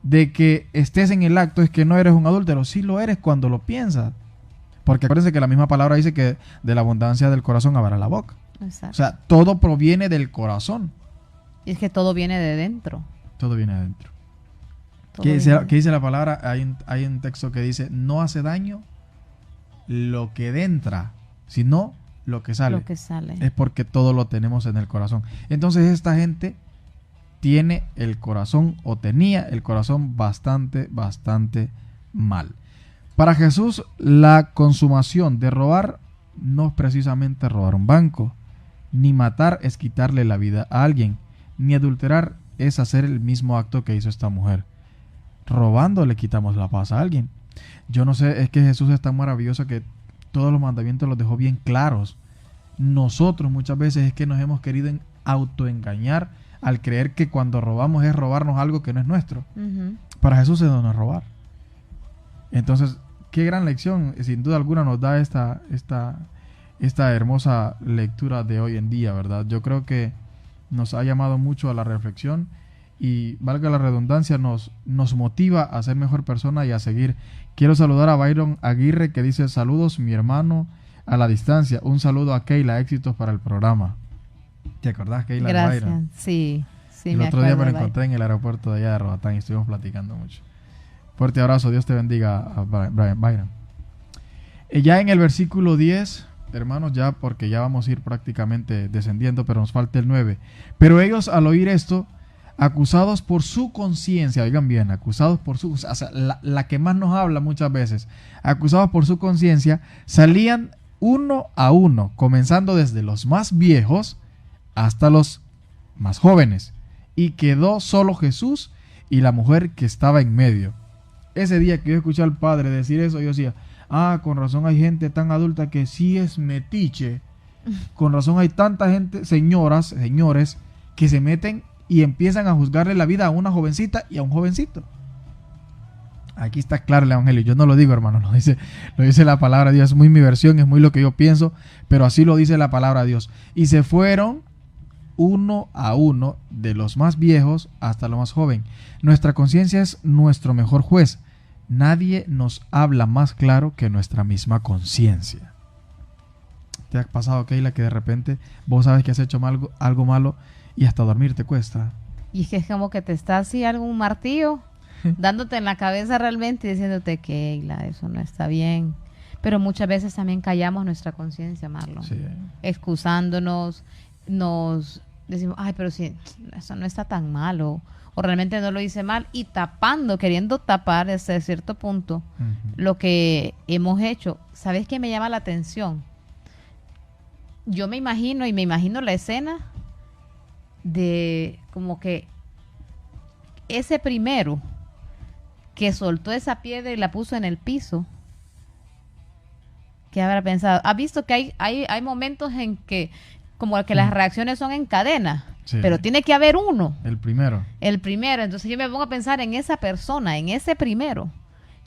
de que estés en el acto es que no eres un adúltero, sí lo eres cuando lo piensas. Porque acuérdense que la misma palabra dice que de la abundancia del corazón hablará la boca. Exacto. O sea, todo proviene del corazón. Y es que todo viene de dentro. Todo viene adentro. Todo ¿Qué viene dice la palabra? Hay un texto que dice, no hace daño lo que entra, sino lo que sale. Lo que sale. Es porque todo lo tenemos en el corazón. Entonces esta gente tiene el corazón o tenía el corazón bastante mal. Para Jesús, la consumación de robar no es precisamente robar un banco, ni matar es quitarle la vida a alguien, ni adulterar es hacer el mismo acto que hizo esta mujer. Robando le quitamos la paz a alguien. Yo no sé, es que Jesús es tan maravilloso que todos los mandamientos los dejó bien claros. Nosotros muchas veces es que nos hemos querido autoengañar al creer que cuando robamos es robarnos algo que no es nuestro. Ujú. Para Jesús eso no es robar. Entonces, qué gran lección, sin duda alguna, nos da esta hermosa lectura de hoy en día, ¿verdad? Yo creo que nos ha llamado mucho a la reflexión y, valga la redundancia, nos motiva a ser mejor persona y a seguir. Quiero saludar a Byron Aguirre, que dice, saludos mi hermano a la distancia. Un saludo a Keila, éxitos para el programa. ¿Te acordás, Keila? Gracias. De Byron? Sí, El me otro día me acuerdo lo de encontré en el aeropuerto de allá de Roatán y estuvimos platicando mucho. Fuerte abrazo, Dios te bendiga a Byron. Ya en el versículo 10, hermanos, ya porque ya vamos a ir prácticamente descendiendo, pero nos falta el 9. Pero ellos al oír esto, acusados por su conciencia, oigan bien, acusados por su, o sea, la que más nos habla muchas veces, acusados por su conciencia, salían uno a uno, comenzando desde los más viejos hasta los más jóvenes, y quedó solo Jesús y la mujer que estaba en medio. Ese día que yo escuché al padre decir eso, yo decía, con razón hay gente tan adulta que sí es metiche, con razón hay tanta gente, señores, que se meten y empiezan a juzgarle la vida a una jovencita y a un jovencito. Aquí está claro el evangelio, yo no lo digo, hermano, lo dice la palabra de Dios, es muy mi versión, es muy lo que yo pienso, pero así lo dice la palabra de Dios. Y se fueron uno a uno, de los más viejos hasta lo más joven. Nuestra conciencia es nuestro mejor juez. Nadie nos habla más claro que nuestra misma conciencia. ¿Te ha pasado, Keila, que de repente vos sabes que has hecho algo malo y hasta dormir te cuesta? Y es que es como que te está así algún martillo dándote en la cabeza realmente y diciéndote que eso no está bien. Pero muchas veces también callamos nuestra conciencia, Marlon. Sí. Excusándonos, nos decimos, ay, pero si eso no está tan malo, o realmente no lo hice mal, y queriendo tapar desde cierto punto lo que hemos hecho. ¿Sabes qué me llama la atención? Yo me imagino la escena de como que ese primero que soltó esa piedra y la puso en el piso, ¿qué habrá pensado? ¿Has visto que hay momentos en que como que las reacciones son en cadena? Sí. Pero tiene que haber uno. El primero. Entonces yo me pongo a pensar en esa persona, en ese primero,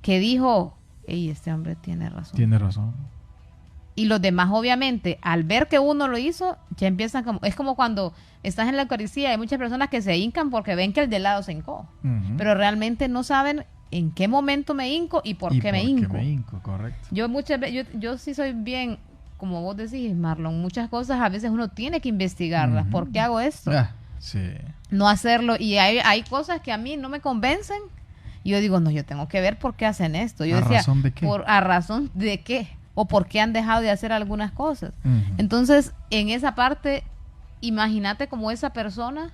que dijo, este hombre tiene razón. Tiene razón. Y los demás, obviamente, al ver que uno lo hizo, ya empiezan como... Es como cuando estás en la Eucaristía, hay muchas personas que se hincan porque ven que el de lado se hincó. Ujú. Pero realmente no saben en qué momento me hinco y por qué me hinco. Correcto. Yo muchas veces, yo sí soy bien, como vos decís, Marlon, muchas cosas a veces uno tiene que investigarlas. Ujú. ¿Por qué hago esto? Sí. No hacerlo. Y hay cosas que a mí no me convencen. Y yo digo, no, yo tengo que ver por qué hacen esto. Yo ¿A decía, razón de qué? ¿a razón de qué? O por qué han dejado de hacer algunas cosas. Ujú. Entonces, en esa parte, imagínate como esa persona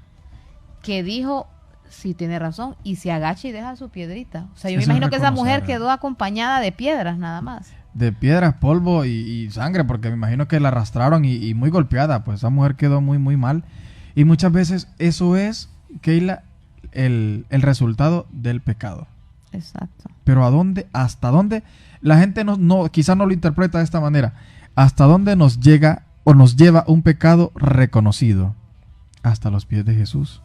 que dijo, sí, tiene razón, y se agacha y deja su piedrita. O sea, yo me Eso es imagino que esa mujer reconocer. quedó acompañada de piedras nada más. De piedras, polvo y sangre, porque me imagino que la arrastraron y muy golpeada, pues esa mujer quedó muy, muy mal. Y muchas veces eso es, Keila, el resultado del pecado. Exacto. Pero hasta dónde, la gente quizás no lo interpreta de esta manera, hasta dónde nos llega o nos lleva un pecado reconocido, hasta los pies de Jesús,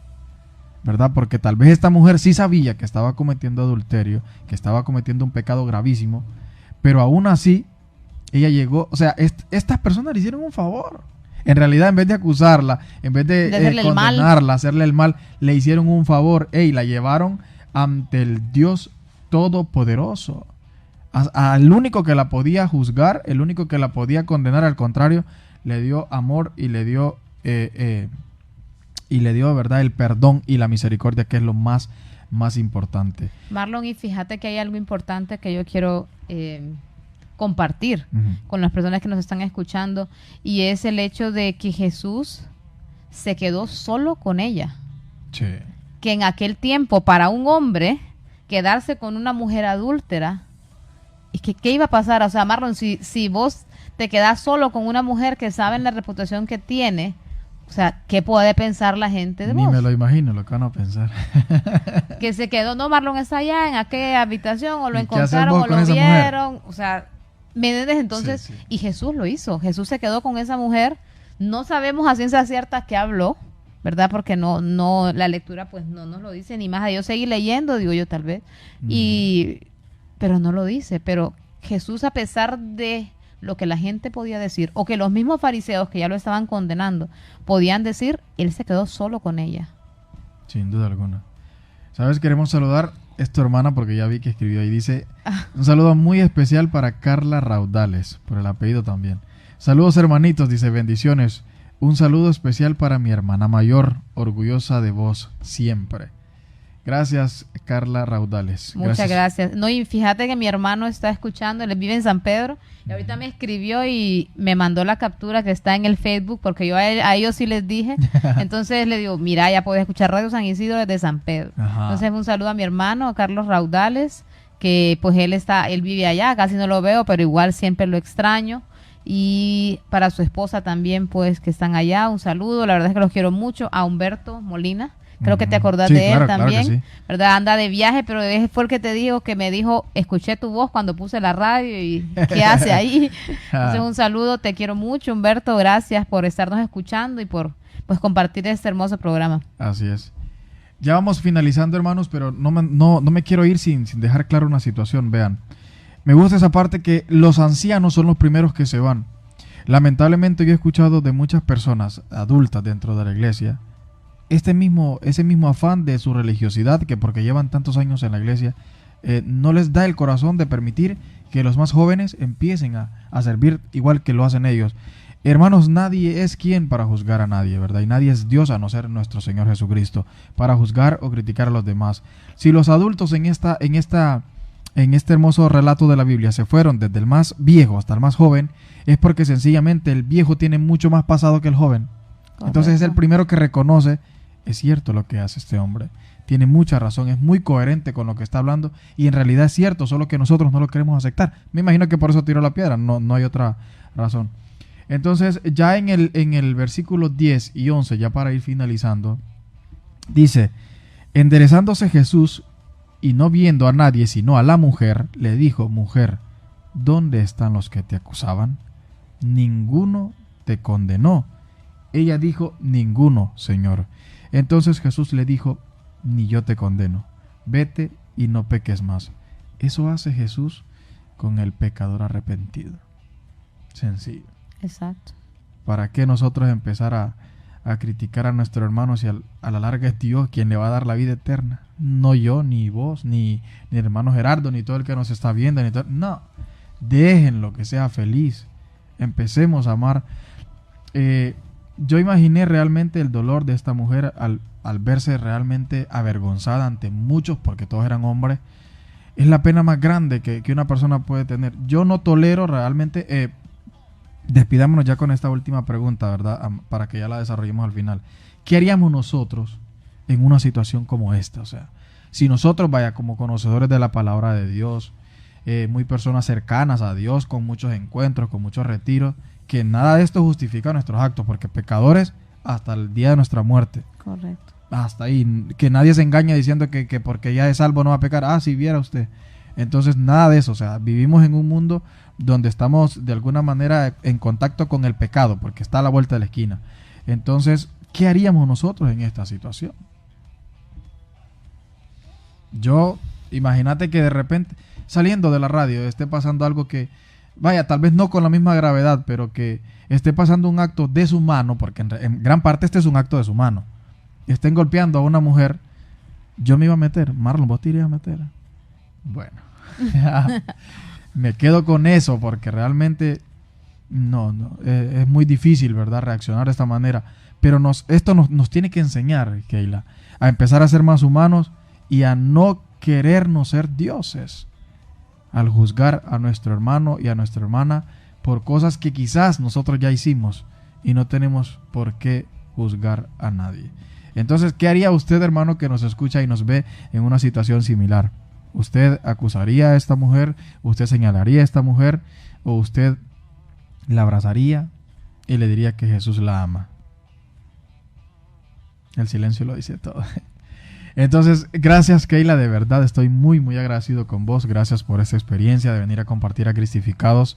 ¿verdad? Porque tal vez esta mujer sí sabía que estaba cometiendo adulterio, que estaba cometiendo un pecado gravísimo, pero aún así, ella llegó, o sea, estas personas le hicieron un favor. En realidad, en vez de acusarla, en vez de hacerle el mal. condenarla, hacerle el mal, le hicieron un favor. La llevaron ante el Dios Todopoderoso. Al único que la podía juzgar, el único que la podía condenar, al contrario, le dio amor y le dio, ¿verdad?, el perdón y la misericordia, que es lo más importante. Marlon, y fíjate que hay algo importante que yo quiero compartir con las personas que nos están escuchando, y es el hecho de que Jesús se quedó solo con ella. Sí. Que en aquel tiempo, para un hombre, quedarse con una mujer adúltera, ¿y qué iba a pasar? O sea, Marlon, si vos te quedás solo con una mujer que saben la reputación que tiene, o sea, ¿qué puede pensar la gente de Ni vos? me lo imagino lo que van a pensar. Que se quedó, no, Marlon está allá en aquella habitación, o lo ¿Y qué haces encontraron, vos o con lo esa mujer? vieron, o sea, ¿me entiendes? Entonces, Sí. y Jesús lo hizo, Jesús se quedó con esa mujer, no sabemos a ciencia cierta qué habló, ¿verdad? Porque no, la lectura pues no nos lo dice, ni más a Dios seguir leyendo, digo yo tal vez, pero no lo dice, pero Jesús, a pesar de lo que la gente podía decir, o que los mismos fariseos que ya lo estaban condenando podían decir, él se quedó solo con ella. Sin duda alguna. ¿Sabes? Queremos saludar a tu hermana, porque ya vi que escribió ahí. Dice, un saludo muy especial para Carla Raudales, por el apellido también. Saludos, hermanitos, dice, bendiciones. Un saludo especial para mi hermana mayor, orgullosa de vos siempre. Gracias, Carla Raudales. Muchas gracias. No, y fíjate que mi hermano está escuchando, él vive en San Pedro, y ahorita me escribió y me mandó la captura que está en el Facebook, porque yo a ellos sí les dije. Entonces le digo, mira, ya puedes escuchar Radio San Isidro desde San Pedro. Ajá. Entonces un saludo a mi hermano, a Carlos Raudales, que pues él vive allá, casi no lo veo, pero igual siempre lo extraño. Y para su esposa también, pues, que están allá, un saludo. La verdad es que los quiero mucho. A Humberto Molina, creo que te acordás Sí, de él claro, claro que también, sí. ¿verdad? Anda de viaje, pero él fue el que te dijo, que me dijo, escuché tu voz cuando puse la radio y ¿qué hace ahí? Entonces un saludo, te quiero mucho, Humberto, gracias por estarnos escuchando y por pues compartir este hermoso programa. Así es. Ya vamos finalizando, hermanos, pero no me quiero ir sin dejar claro una situación. Vean, me gusta esa parte que los ancianos son los primeros que se van. Lamentablemente yo he escuchado de muchas personas adultas dentro de la iglesia ese mismo afán de su religiosidad, que porque llevan tantos años en la iglesia, no les da el corazón de permitir que los más jóvenes empiecen a servir igual que lo hacen ellos. Hermanos, nadie es quien para juzgar a nadie, ¿verdad? Y nadie es Dios a no ser nuestro Señor Jesucristo para juzgar o criticar a los demás. Si los adultos en este hermoso relato de la Biblia se fueron desde el más viejo hasta el más joven, es porque sencillamente el viejo tiene mucho más pasado que el joven. Correcto. Entonces es el primero que reconoce, es cierto lo que hace este hombre, tiene mucha razón, es muy coherente con lo que está hablando y en realidad es cierto, solo que nosotros no lo queremos aceptar. Me imagino que por eso tiró la piedra, no hay otra razón. Entonces ya en el versículo 10 y 11, ya para ir finalizando, dice, enderezándose Jesús y no viendo a nadie sino a la mujer, le dijo, mujer, ¿dónde están los que te acusaban? Ninguno te condenó. Ella dijo, ninguno, Señor. Entonces Jesús le dijo, ni yo te condeno. Vete y no peques más. Eso hace Jesús con el pecador arrepentido. Sencillo. Exacto. ¿Para qué nosotros empezar a criticar a nuestro hermano si a la larga es Dios quien le va a dar la vida eterna? No yo, ni vos, ni hermano Gerardo, ni todo el que nos está viendo, no, déjenlo que sea feliz. Empecemos a amar. Yo imaginé realmente el dolor de esta mujer al verse realmente avergonzada ante muchos, porque todos eran hombres. Es la pena más grande que una persona puede tener. Yo no tolero realmente. Despidámonos ya con esta última pregunta, ¿verdad? Para que ya la desarrollemos al final. ¿Qué haríamos nosotros en una situación como esta? O sea, si nosotros, como conocedores de la palabra de Dios, muy personas cercanas a Dios, con muchos encuentros, con muchos retiros, que nada de esto justifica nuestros actos, porque pecadores hasta el día de nuestra muerte. Correcto. Hasta ahí. Que nadie se engañe diciendo que porque ya es salvo no va a pecar. Ah, si viera usted. Entonces, nada de eso. O sea, vivimos en un mundo donde estamos de alguna manera en contacto con el pecado, porque está a la vuelta de la esquina. Entonces, ¿qué haríamos nosotros en esta situación? Imagínate que de repente, saliendo de la radio, esté pasando algo que, tal vez no con la misma gravedad, pero que esté pasando un acto deshumano, porque en gran parte este es un acto deshumano. Estén golpeando a una mujer, yo me iba a meter. Marlon, ¿vos te irías a meter? Bueno, me quedo con eso, porque realmente es muy difícil, ¿verdad?, reaccionar de esta manera. Pero esto nos tiene que enseñar, Keila, a empezar a ser más humanos y a no querernos ser dioses al juzgar a nuestro hermano y a nuestra hermana por cosas que quizás nosotros ya hicimos y no tenemos por qué juzgar a nadie. Entonces, ¿qué haría usted, hermano, que nos escucha y nos ve en una situación similar? ¿Usted acusaría a esta mujer? ¿Usted señalaría a esta mujer? ¿O usted la abrazaría y le diría que Jesús la ama? El silencio lo dice todo. Entonces, gracias, Keila, de verdad estoy muy, muy agradecido con vos. Gracias por esta experiencia de venir a compartir a Cristificados.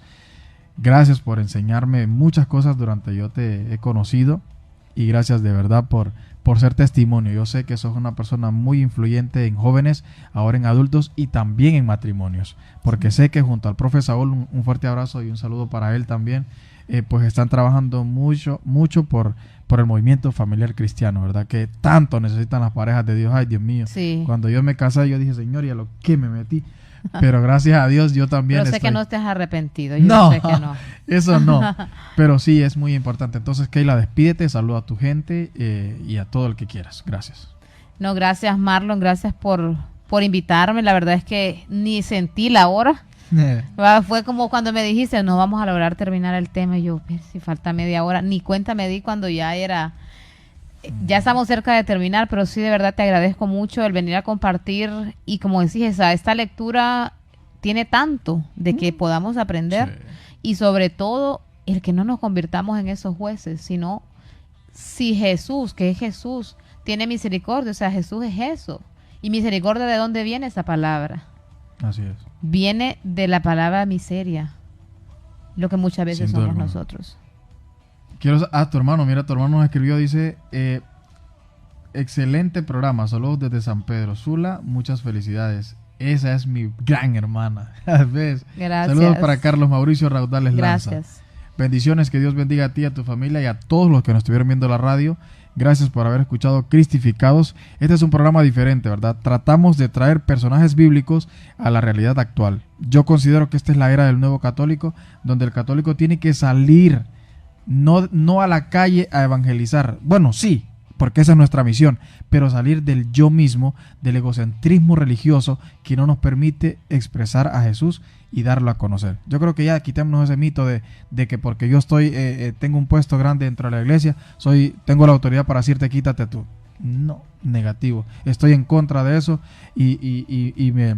Gracias por enseñarme muchas cosas durante yo te he conocido. Y gracias de verdad por ser testimonio. Yo sé que sos una persona muy influyente en jóvenes, ahora en adultos y también en matrimonios. Porque sé que junto al profe Saúl, un fuerte abrazo y un saludo para él también, pues están trabajando mucho por el movimiento familiar cristiano, ¿verdad? Que tanto necesitan las parejas de Dios. Ay, Dios mío. Sí. Cuando yo me casé, yo dije, Señor, ¿y a lo que me metí? Pero gracias a Dios yo también Pero sé que no estés arrepentido. Yo no, sé que no. Eso no. Pero sí, es muy importante. Entonces, Keila, despídete, saluda a tu gente y a todo el que quieras. Gracias. No, gracias, Marlon. Gracias por invitarme. La verdad es que ni sentí la hora. Fue como cuando me dijiste, no vamos a lograr terminar el tema. Y yo, si falta media hora. Ni cuenta me di cuando ya estamos cerca de terminar, pero sí, de verdad te agradezco mucho el venir a compartir. Y como decís, esta lectura tiene tanto de que podamos aprender. Sí. Y sobre todo, el que no nos convirtamos en esos jueces, sino si Jesús, que es Jesús, tiene misericordia. O sea, Jesús es eso. ¿Y misericordia de dónde viene esa palabra? Así es. Viene de la palabra miseria, lo que muchas veces somos nosotros. Tu hermano nos escribió, dice, excelente programa, saludos desde San Pedro Sula, muchas felicidades. Esa es mi gran hermana. ¿Ves? Gracias. Saludos para Carlos Mauricio Raudales Lanza. Gracias. Bendiciones, que Dios bendiga a ti, a tu familia y a todos los que nos estuvieron viendo la radio. Gracias por haber escuchado Cristificados. Este es un programa diferente, ¿verdad? Tratamos de traer personajes bíblicos a la realidad actual. Yo considero que esta es la era del nuevo católico, donde el católico tiene que salir, no a la calle a evangelizar. Bueno, sí, porque esa es nuestra misión, pero salir del yo mismo, del egocentrismo religioso que no nos permite expresar a Jesús y darlo a conocer. Yo creo que ya quitémonos ese mito de que porque yo tengo un puesto grande dentro de la iglesia, tengo la autoridad para decirte quítate tú. No, negativo. Estoy en contra de eso y me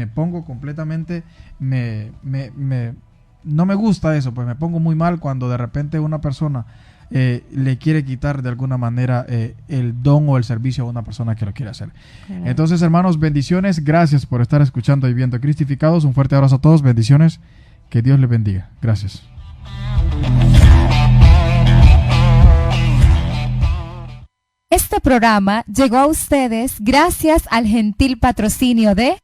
pongo completamente, no me gusta eso, pues me pongo muy mal cuando de repente una persona le quiere quitar de alguna manera el don o el servicio a una persona que lo quiere hacer. Claro. Entonces, hermanos, bendiciones, gracias por estar escuchando y viendo Cristificados. Un fuerte abrazo a todos, bendiciones, que Dios les bendiga. Gracias. Este programa llegó a ustedes gracias al gentil patrocinio de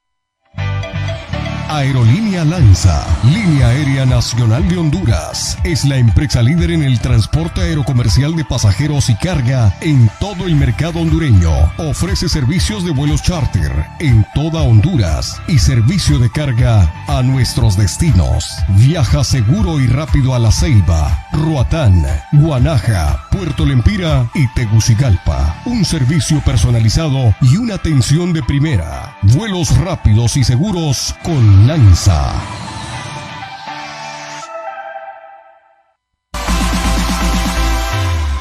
Aerolínea Lanza, línea aérea nacional de Honduras, es la empresa líder en el transporte aerocomercial de pasajeros y carga en todo el mercado hondureño. Ofrece servicios de vuelos charter en toda Honduras y servicio de carga a nuestros destinos. Viaja seguro y rápido a La Ceiba, Roatán, Guanaja, Puerto Lempira y Tegucigalpa. Un servicio personalizado y una atención de primera. Vuelos rápidos y seguros con Lanza.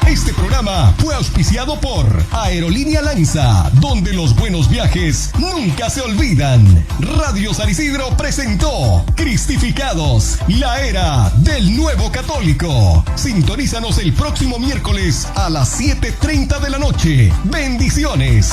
Este programa fue auspiciado por Aerolínea Lanza, donde los buenos viajes nunca se olvidan. Radio San Isidro presentó Cristificados, la era del nuevo católico. Sintonízanos el próximo miércoles a las 7:30 de la noche. Bendiciones.